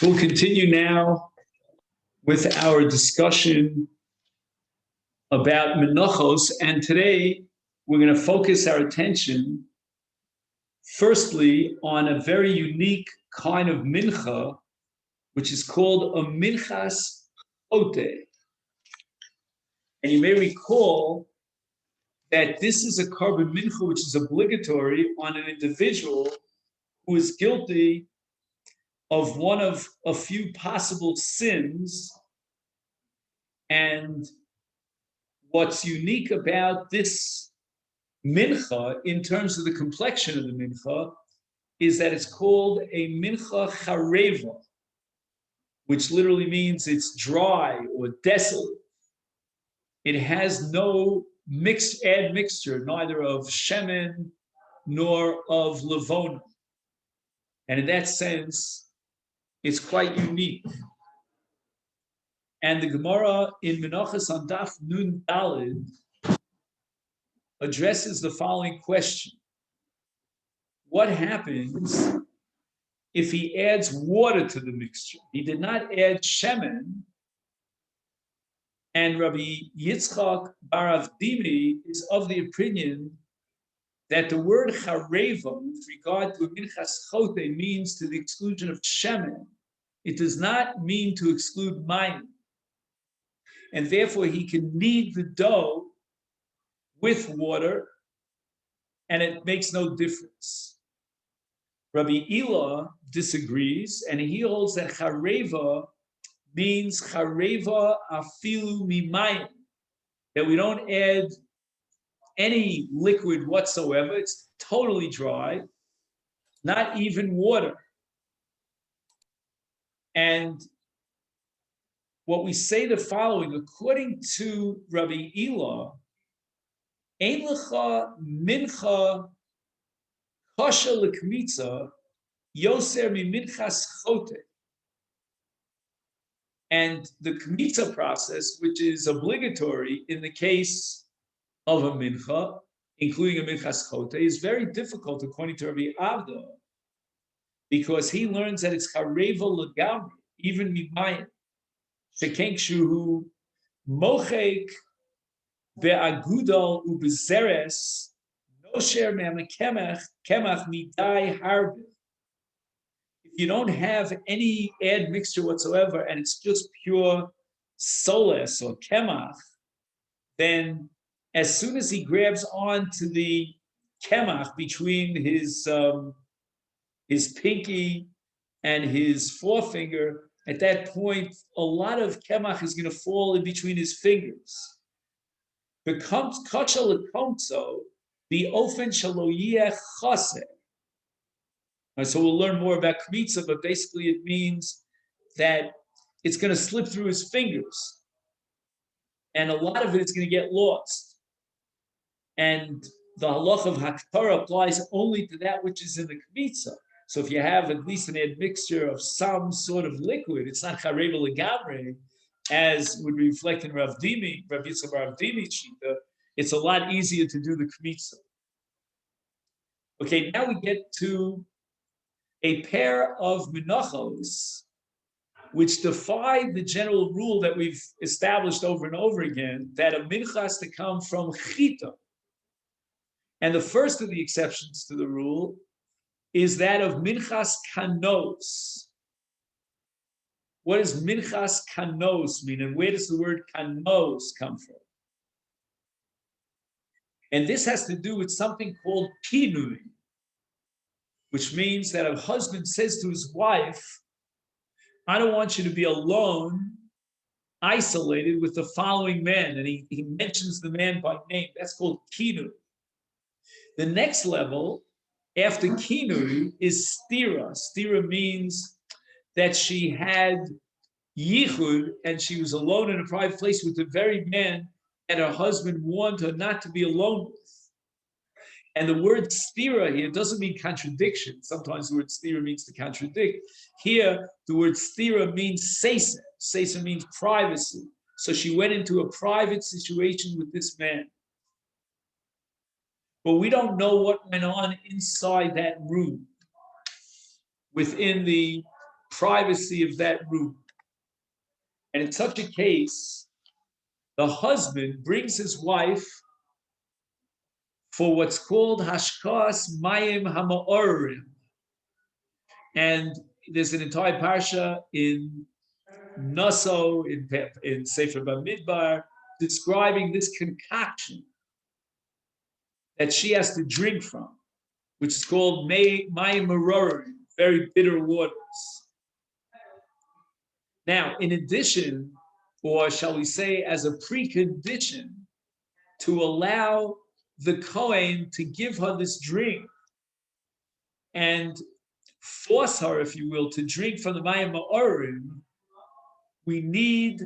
We'll continue now with our discussion about menachos, and today we're going to focus our attention firstly on a very unique kind of mincha, which is called a minchas ote. And you may recall that this is a korban mincha which is obligatory on an individual who is guilty of one of a few possible sins. And what's unique about this mincha in terms of the complexion of the mincha is that it's called a mincha chareva, which literally means it's dry or desolate. It has no mixture, neither of shemen nor of levona. And in that sense, it's quite unique. And the Gemara in Menachos on Daf Nun Dalid addresses the following question. What happens if he adds water to the mixture? He did not add shemen, and Rabbi Yitzchak bar Avdimi is of the opinion that the word chareva, with regard to minchas chote, means to the exclusion of shemen. It does not mean to exclude mayim. And therefore he can knead the dough with water, and it makes no difference. Rabbi Ila disagrees, and he holds that chareva means chareva afilu mimayim, that we don't add any liquid whatsoever. It's totally dry, not even water. And what we say the following, according to Rabbi Ila, ein lecha mincha kosher lekmitza yoser mi minchas chote. And the kmitza process, which is obligatory in the case of a mincha, including a minchas chote, is very difficult according to Rabbi Avda, because he learns that it's chareva legamri, even mimayim. Sheken kshuhu mochek be'agudal u'bezeres nosher me'amekemach kemach midai harbe. If you don't have any add mixture whatsoever and it's just pure soles or kemach, then as soon as he grabs on to the kemach between his pinky and his forefinger, at that point, a lot of kemach is going to fall in between his fingers. Becomes kachal lekomtzo the ofen shaloyeh chase. So we'll learn more about kmitza, but basically it means that it's going to slip through his fingers, and a lot of it is going to get lost. And the halach of hakara applies only to that which is in the kmitza. So if you have at least an admixture of some sort of liquid, it's not chareva legamre, as would be reflected in Rav Yitzchak bar Avdimi's shita. It's a lot easier to do the kmitza. Okay, now we get to a pair of menachos which defy the general rule that we've established over and over again, that a mincha has to come from chita. And the first of the exceptions to the rule is that of minchas kanos. What does minchas kanos mean, and where does the word kanos come from? And this has to do with something called pinui, which means that a husband says to his wife, I don't want you to be alone, isolated with the following man. And he mentions the man by name. That's called kinui. The next level after kinui is stira. Stira means that she had yichud and she was alone in a private place with the very man that her husband warned her not to be alone with. And the word stira here doesn't mean contradiction. Sometimes the word stira means to contradict. Here, the word stira means seisa. Seisa means privacy. So she went into a private situation with this man. But we don't know what went on inside that room within the privacy of that room. And in such a case, the husband brings his wife for what's called hashkas mayim hama'orim. And there's an entire parsha in Naso, in Sefer Bamidbar, describing this concoction that she has to drink from, which is called mayim marorim, very bitter waters. Now, in addition, or shall we say as a precondition to allow the Kohen to give her this drink and force her, if you will, to drink from the Mayim Ma'orim, we need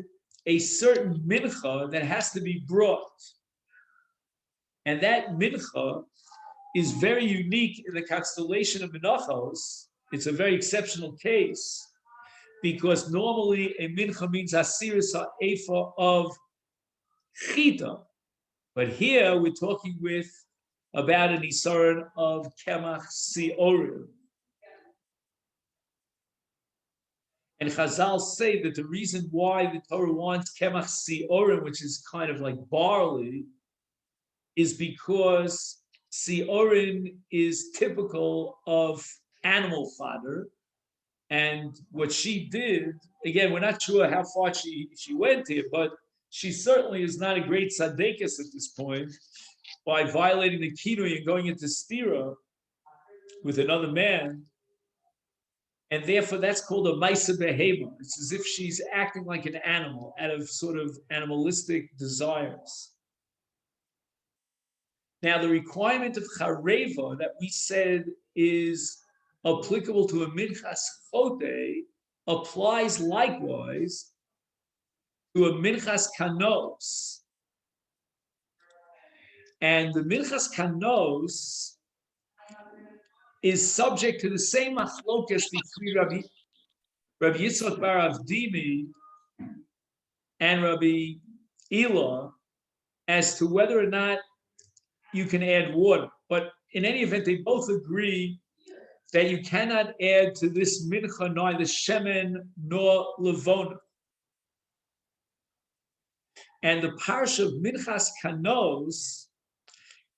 a certain mincha that has to be brought. And that mincha is very unique in the constellation of Menachos. It's a very exceptional case, because normally a mincha means asiris ha'efa of chita. But here we're talking about an isaron of kemach siorim. And Chazal say that the reason why the Torah wants kemach siorim, which is kind of like barley, is because siorim is typical of animal fodder. And what she did, again, we're not sure how far she went here, but she certainly is not a great tzaddikus at this point by violating the kinui and going into stira with another man. And therefore, that's called a maisa behema. It's as if she's acting like an animal out of sort of animalistic desires. Now, the requirement of chareva that we said is applicable to a minchas chote applies likewise to a minchas kanos. And the minchas kanos is subject to the same machlokas between Rabbi Yitzchak bar Avdimi and Rabbi Elah as to whether or not you can add water. But in any event, they both agree that you cannot add to this mincha neither shemen nor levona. And the parsha of Minchas Kanos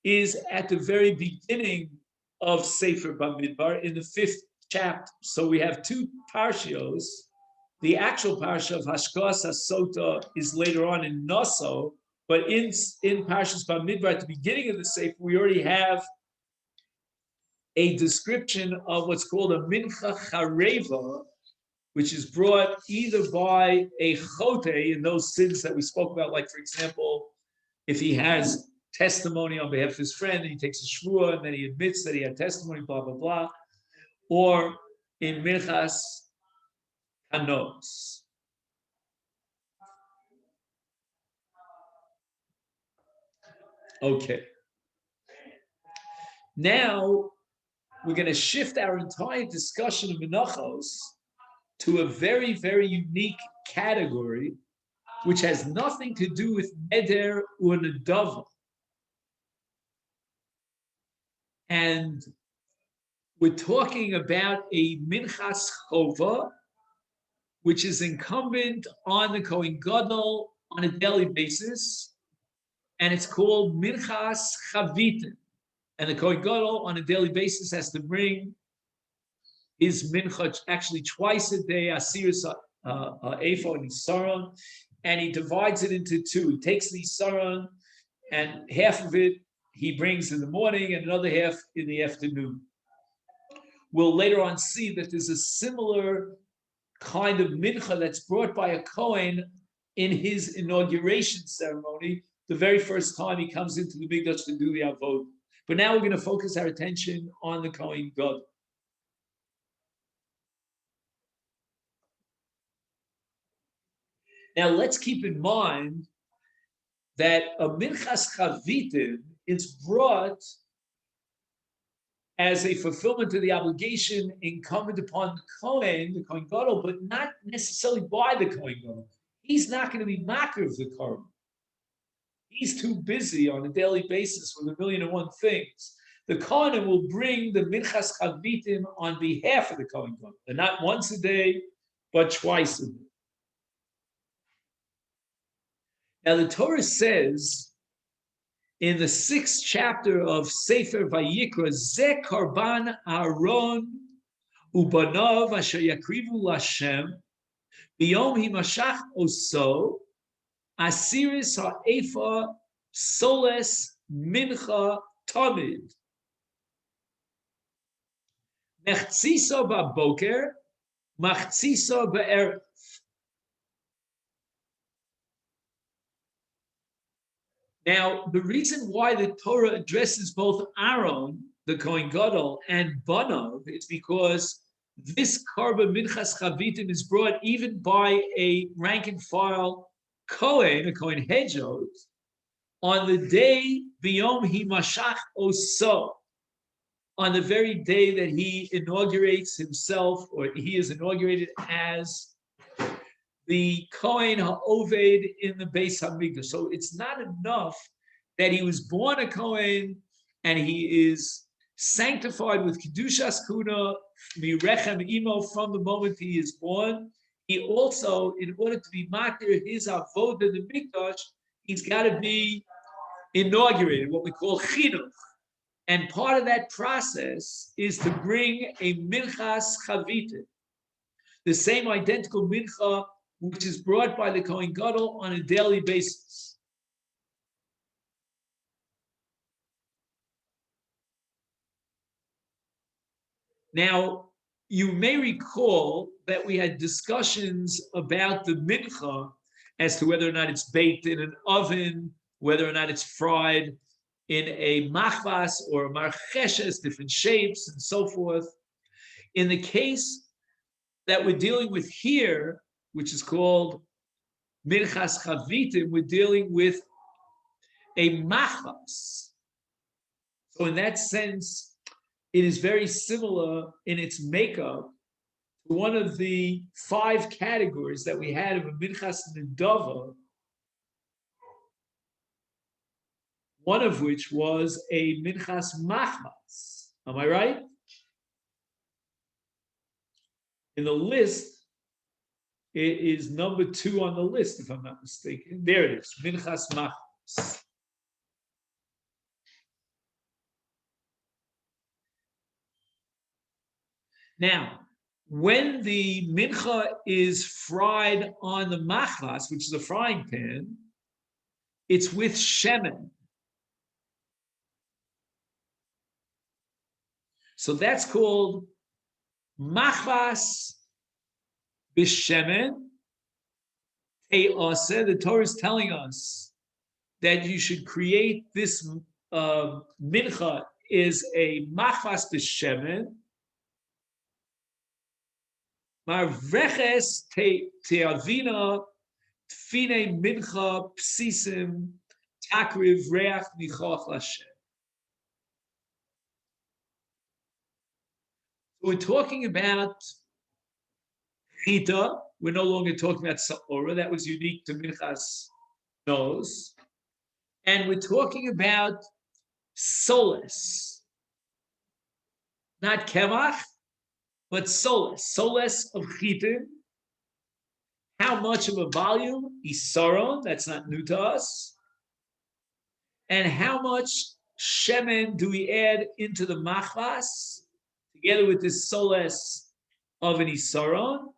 is at the very beginning of Sefer Bamidbar in the 5th chapter. So we have two parshios. The actual parsha of Hashkas HaSota is later on in Naso, but in Parshas Bamidbar at the beginning of the Sefer, we already have a description of what's called a mincha chareva, which is brought either by a chote in those sins that we spoke about, like, for example, if he has testimony on behalf of his friend, and he takes a shvua, and then he admits that he had testimony, blah, blah, blah, or in minchas kanos. Okay. Now, we're going to shift our entire discussion of menachos to a very, very unique category, which has nothing to do with neder or nedava. And we're talking about a minchas chova, which is incumbent on the Kohen Gadol on a daily basis, and it's called minchas chavitin. And the Kohen Gadol on a daily basis has to bring his mincha actually twice a day, asiris ephah and isaron, and he divides it into two. He takes the isaron, and half of it he brings in the morning, and another half in the afternoon. We'll later on see that there's a similar kind of mincha that's brought by a Kohen in his inauguration ceremony, the very first time he comes into the Mikdash to do the avodah. But now we're going to focus our attention on the Kohen Gadol. Now let's keep in mind that a minchas chavitin is brought as a fulfillment of the obligation incumbent upon the Kohen Gadol, but not necessarily by the Kohen Gadol. He's not going to be makar of the Korban. He's too busy on a daily basis with 1,000,001 things. the Kohanim will bring the Minchas Chavitim on behalf of the Kohen Gadol, and not once a day, but twice a day. Now the Torah says in the 6th chapter of Sefer Vayikra, Ze Karban Aaron Ubanov Asher Yakrivu Lashem Biyom Himashach Oso Asiris Ha'efa Soles Mincha Tamid Mechtzisa Baboker Machtzisa Be'erev. Now, the reason why the Torah addresses both Aaron, the Kohen Gadol, and Banav is because this Karban Minchas Chavitim is brought even by a rank and file Kohen, a Kohen Hedjot, on the day Biyom Himashach Oso, on the very day that he inaugurates himself, or he is inaugurated as the Kohen HaOved in the Beis HaMikdash. So it's not enough that he was born a Kohen and he is sanctified with Kedushas Kuna, Mirechem Imo, from the moment he is born. He also, in order to be matir his avodah in the Mikdash, he's got to be inaugurated, what we call chinuch. And part of that process is to bring a minchas chavitim, the same identical mincha which is brought by the Kohen Gadol on a daily basis. Now, you may recall that we had discussions about the mincha as to whether or not it's baked in an oven, whether or not it's fried in a machvas or a marcheshes, different shapes and so forth. In the case that we're dealing with here, which is called Minchas Chavitim, we're dealing with a machvas. So in that sense, it is very similar in its makeup to one of the 5 categories that we had of a Minchas Nidava, one of which was a Minchas Machvas. Am I right? In the list, it is number 2 on the list, if I'm not mistaken. There it is, Minchas Machvas. Now, when the mincha is fried on the machvas, which is a frying pan, it's with shemen. So that's called machvas b'shemen te'aseh. The Torah is telling us that you should create this mincha is a machvas b'shemen. Marveches te'avina tfine mincha psisim takriv reach nichoch lashem. We're talking about chita. We're no longer talking about sa'ora. That was unique to Minchas Nos. And we're talking about soles. Not kemach, but soles. Soles of chitin. How much of a volume? Isaron, that's not new to us. And how much shemen do we add into the machvas? Together with this soles of an isaron,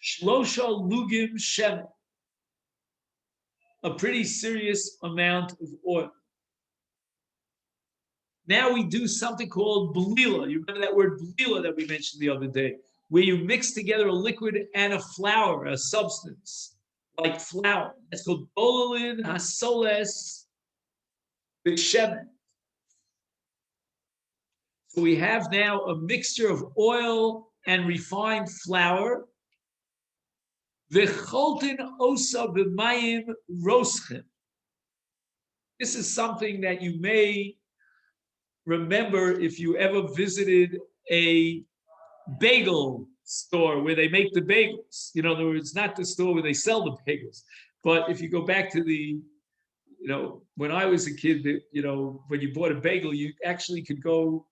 shlosha lugim shemen, a pretty serious amount of oil. Now we do something called blila. You remember that word blila that we mentioned the other day, where you mix together a liquid and a flour, a substance like flour. That's called bolalin hasoles b'shemen. So we have now a mixture of oil and refined flour. V'choltin osa b'mayim roschim. This is something that you may remember if you ever visited a bagel store where they make the bagels. You know, in other words, not the store where they sell the bagels, but if you go back to the when I was a kid, when you bought a bagel, you actually could go.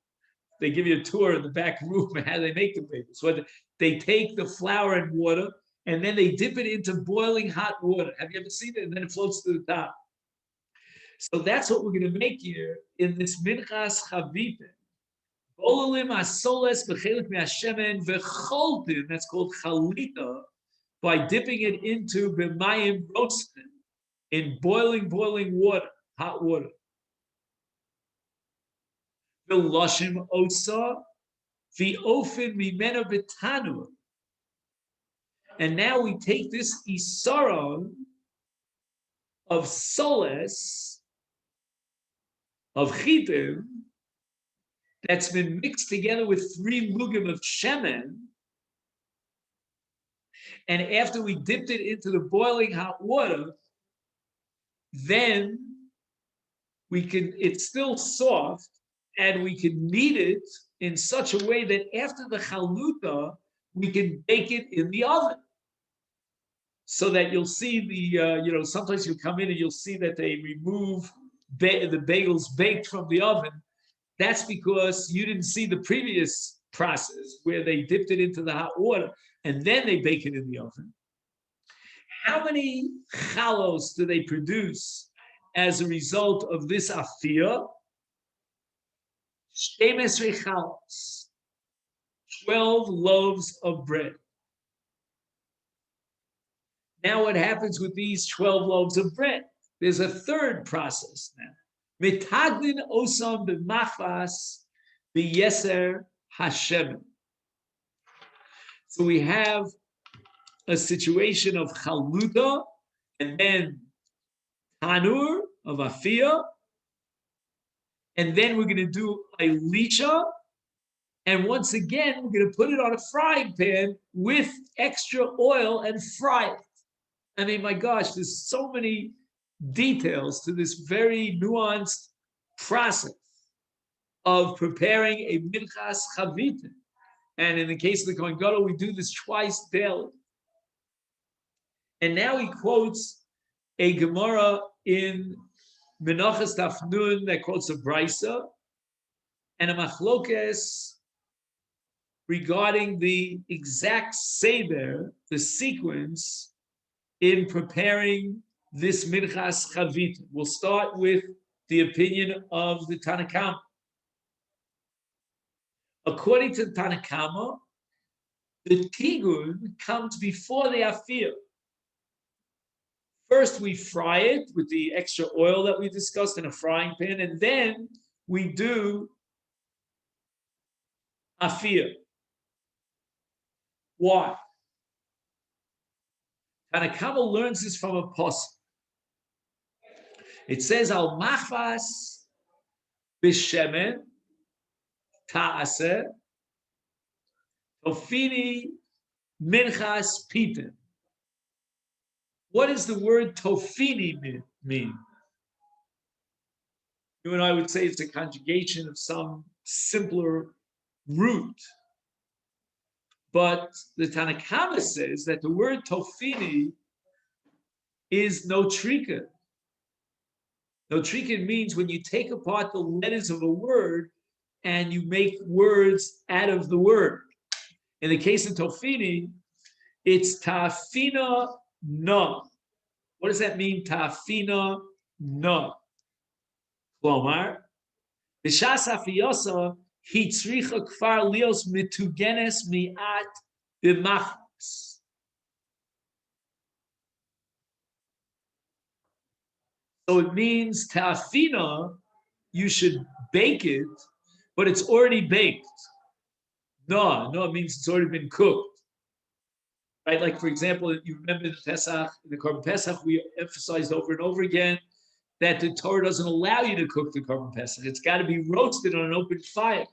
They give you a tour in the back room and how they make the bagels. So they take the flour and water, and then they dip it into boiling hot water. Have you ever seen it? And then it floats to the top. So that's what we're going to make here in this minchas chavite. Bololim asoles bechelik me'ashemen vecholtin. That's called chalita, by dipping it into b'mayim roasted in boiling water, hot water. The loshim osa, the ofin mimena betanur. And now we take this isaron of soles, of chitim, that's been mixed together with 3 lugim of shemen, and after we dipped it into the boiling hot water, then it's still soft, and we can knead it in such a way that after the chaluta, we can bake it in the oven. So that you'll see sometimes you'll come in and you'll see that they remove the bagels baked from the oven. That's because you didn't see the previous process where they dipped it into the hot water and then they bake it in the oven. How many chalos do they produce as a result of this afiyah? 12 chalos, 12 loaves of bread. Now what happens with these 12 loaves of bread? There's a third process now. Mitaglin osam b'machas b'yeser hashem. So we have a situation of chaluta and then tanur of afiyah, and then we're going to do a licha, and once again we're going to put it on a frying pan with extra oil and fry it. I mean, my gosh, there's so many details to this very nuanced process of preparing a minchas chavit. And in the case of the Kohen Gadol, we do this twice daily. And now he quotes a Gemara in Menachas Daf Nun that quotes a Brisa and a Machlokes regarding the exact seder, the sequence in preparing this minchas chavit. We'll start with the opinion of the Tanna Kama. According to the Tanna Kama, the tigun comes before the afiyah. First, we fry it with the extra oil that we discussed in a frying pan, and then we do afiyah. Why? Tanna Kama learns this from a pasuk. It says, "Al machvas b'shemen ta'aseh tofini minchas pitin." What does the word tofini mean? You and I would say it's a conjugation of some simpler root. But the Tanna Kama says that the word tofini is notrika. Notrika means when you take apart the letters of a word and you make words out of the word. In the case of tofini, it's tafina na. What does that mean, tafina na? Klomar, b'shas afiyasa hitzricha kfar lios mitugenes miat b'machas. So it means tafina, you should bake it, but it's already baked. No, it means it's already been cooked. Right? Like, for example, you remember the Pesach, in the Korban Pesach, we emphasized over and over again that the Torah doesn't allow you to cook the Korban Pesach. It's got to be roasted on an open fire.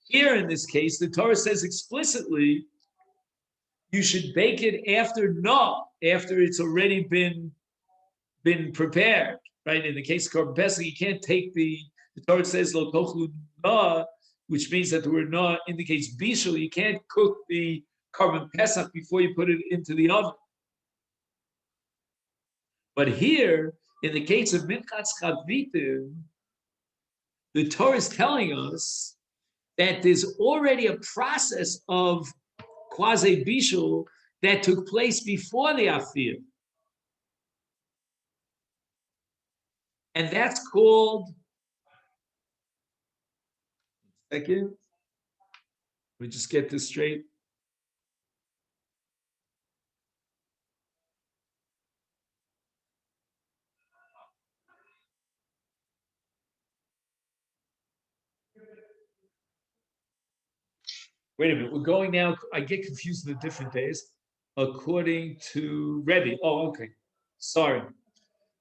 Here, in this case, the Torah says explicitly you should bake it after it's already been prepared. Right? In the case of Korban Pesach, you can't take the Torah says lo tochlu na, which means that the word na indicates bishul. You can't cook the Korban Pesach before you put it into the oven. But here In the case of Minchatz Chavitim, the Torah is telling us that there's already a process of quasi bishul that took place before the afir, and that's called. Second, let me just get this straight. Wait a minute, we're going now. I get confused with the different days. According to Rebbe. Oh, okay. Sorry.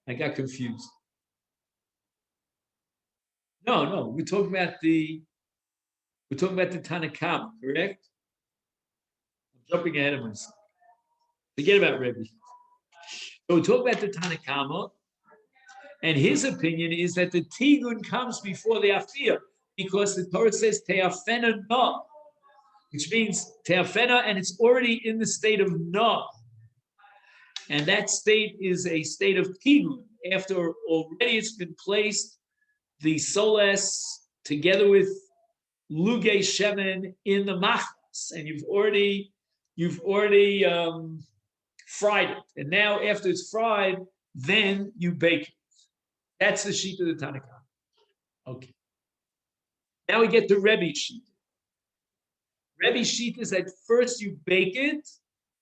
I got confused. No, we're talking about the Tanakhama, correct? I'm jumping ahead of myself. Forget about Rebbe. So we're talking about the Tanakhama, and his opinion is that the Tigun comes before the Afir, because the Torah says Te'afena na, which means Te'afena, and it's already in the state of na. And that state is a state of Tigun. After already it's been placed, the Soles together with Luge Shemen in the Machas, and you've already fried it. And now after it's fried, then you bake it. That's the sheet of the Tanakh. Okay. Now we get the Rebbe sheet. Rebbe sheet is that first you bake it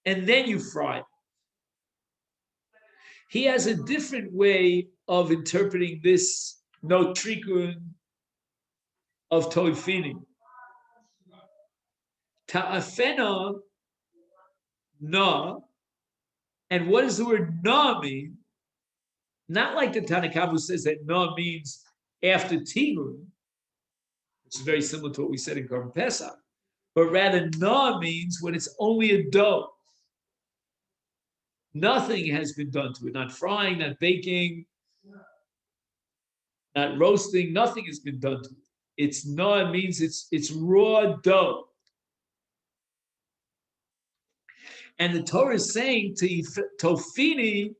and then you fry it. He has a different way of interpreting this no trikun of toifini. Ta'afena na, and what does the word na mean? Not like the Tanakhama says that na means after Tigun, which is very similar to what we said in Korban Pesach, but rather na means when it's only a dough. Nothing has been done to it, not frying, not baking, not roasting, nothing has been done to it. It's na, it means it's raw dough. And the Torah is saying to tofini,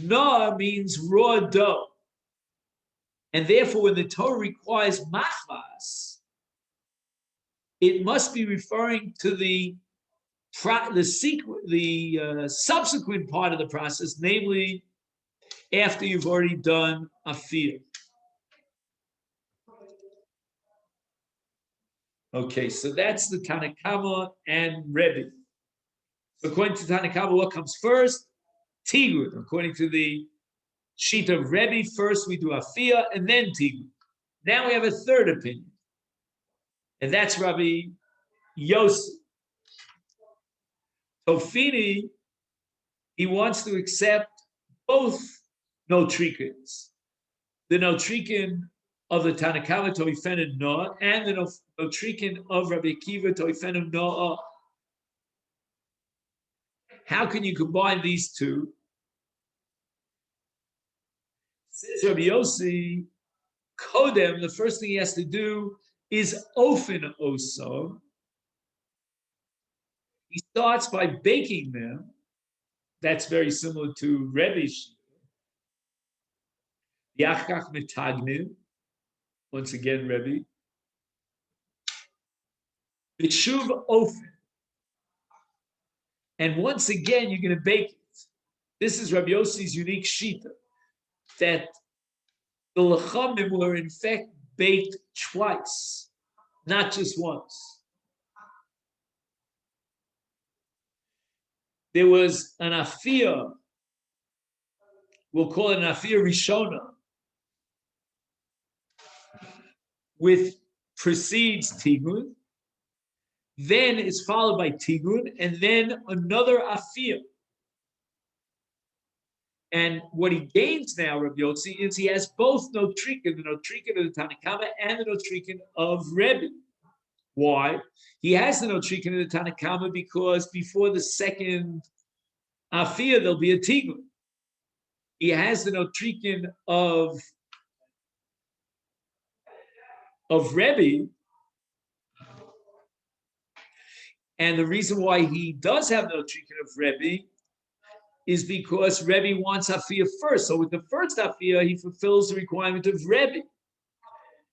na means raw dough. And therefore, when the Torah requires machvas, it must be referring to the subsequent part of the process, namely after you've already done a field. Okay, so that's the Tanakhama and Rebbe. According to Tanakhama, what comes first? Tigun. According to the sheet of Rebbe, first we do Afia and then Tigun. Now we have a third opinion, and that's Rabbi Yossi. Tofini, he wants to accept both notrikins, the notrikin of the Tanakhama Toifenu Na and the notrikin of Rabbi Akiva Toifenu Na. How can you combine these two? Says Rabbi Yossi, Kodem, the first thing he has to do is Ofen Oso. He starts by baking them. That's very similar to Rebbe's. Yachkach Metagnim, once again, Rebbe. B'shuv Ofen. And once again, you're going to bake it. This is Rabbi Yossi's unique shita, that the lechamim were in fact baked twice, not just once. There was an afia, we'll call it an afia rishona, with precedes tigun, then it's followed by tigun, and then another afia. And what he gains now, Rabbi Yotzi, is he has both notrikin, the notrikin of the Tanakhama and the notrikin of Rebbe. Why? He has the notrikin of the Tanakhama because before the second afia, there'll be a tigun. He has the notrikin of Rebbe. And the reason why he does have the notrikin of Rebbe is because Rebbe wants Afia first. So with the first Afia, he fulfills the requirement of Rebbe.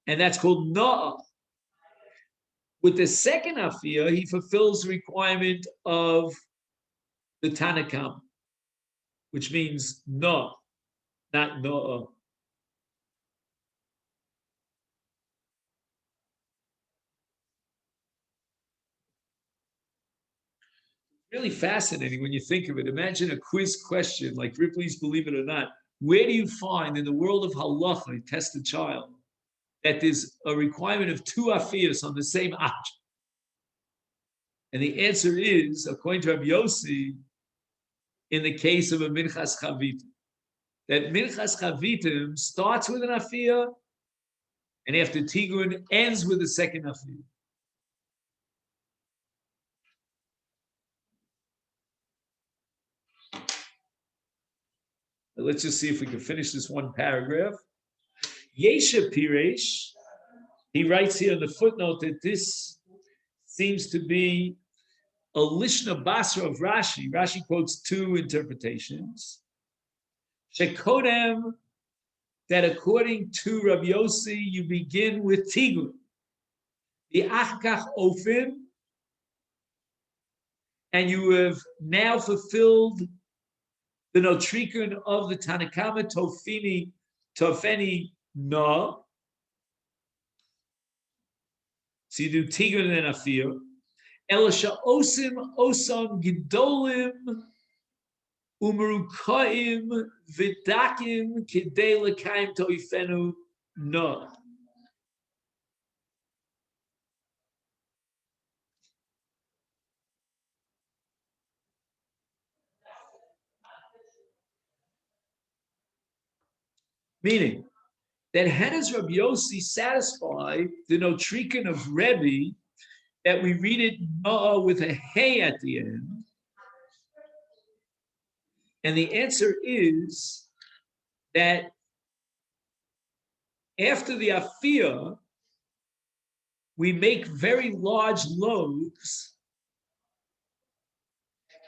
And that's called Na'ah. With the second Afia, he fulfills the requirement of the Tanakam, which means No, not Na'ah. Really fascinating when you think of it. Imagine a quiz question like Ripley's Believe It or Not. Where do you find in the world of halacha, test a child, that there's a requirement of two afiyas on the same object? And the answer is, according to Rabbi Yossi, in the case of a minchas chavitim, that minchas chavitim starts with an afiyah, and after tigun ends with the second afiyah. Let's just see if we can finish this one paragraph. Yesha Piresh, he writes here in the footnote that this seems to be a Lishna Basra of Rashi. Rashi quotes two interpretations. Shekodem, that according to Rabbi Yossi, you begin with Tigun. The Achkach Ofim, and you have now fulfilled the Notrikun of the Tanakama Tofeni No. So you do Tigun and then Afir. Elisha Osim Osam Gidolim Umerukaim Vidakim Kidei Lekaim Toifenu No. Meaning that how does Rabbi Yossi satisfy the Notrikan of Rebbe that we read it Noah with a hey at the end? And the answer is that after the Afiyah, we make very large loaves,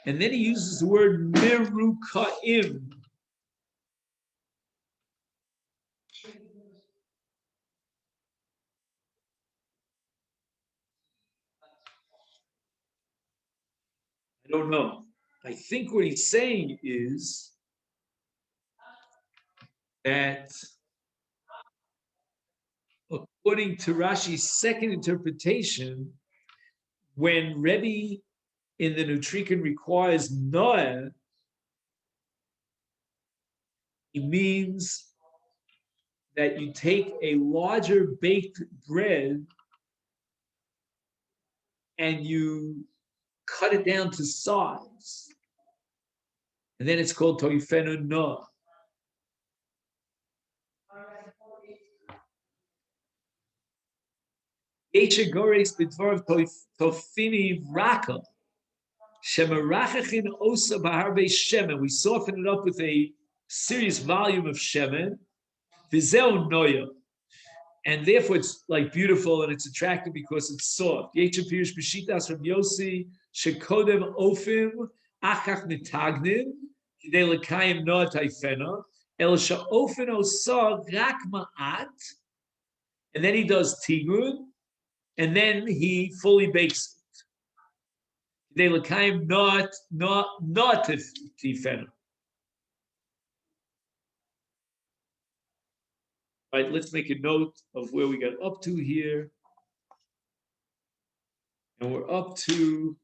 and then he uses the word Merukaim. I don't know. I think what he's saying is that according to Rashi's second interpretation, when Rebbe in the Nutrikan requires Noah, it means that you take a larger baked bread and you cut it down to size. And then it's called Toifenu Noah. Yechagores b'dvar tofini raka. Shemerachachin osa b'harbe shemen. We soften it up with a serious volume of shemen. V'zeu noya. And therefore it's like beautiful and it's attractive because it's soft. Yecha pirish b'shitas Rabbi Yossi shekodem ofim achach nitagnin kidei lekayim noah taifena el sha'ofen osa rak ma'at. And then he does tigun, and then he fully bakes it. They l'kaim not tifenu. All right, let's make a note of where we got up to here. And we're up to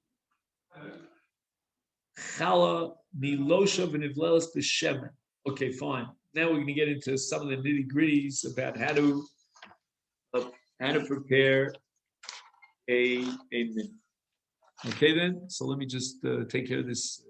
Chala Milosha v'Nivlelas b'Shemen. Okay, fine. Now we're going to get into some of the nitty gritties about how to prepare a min. Okay, then. So let me just take care of this.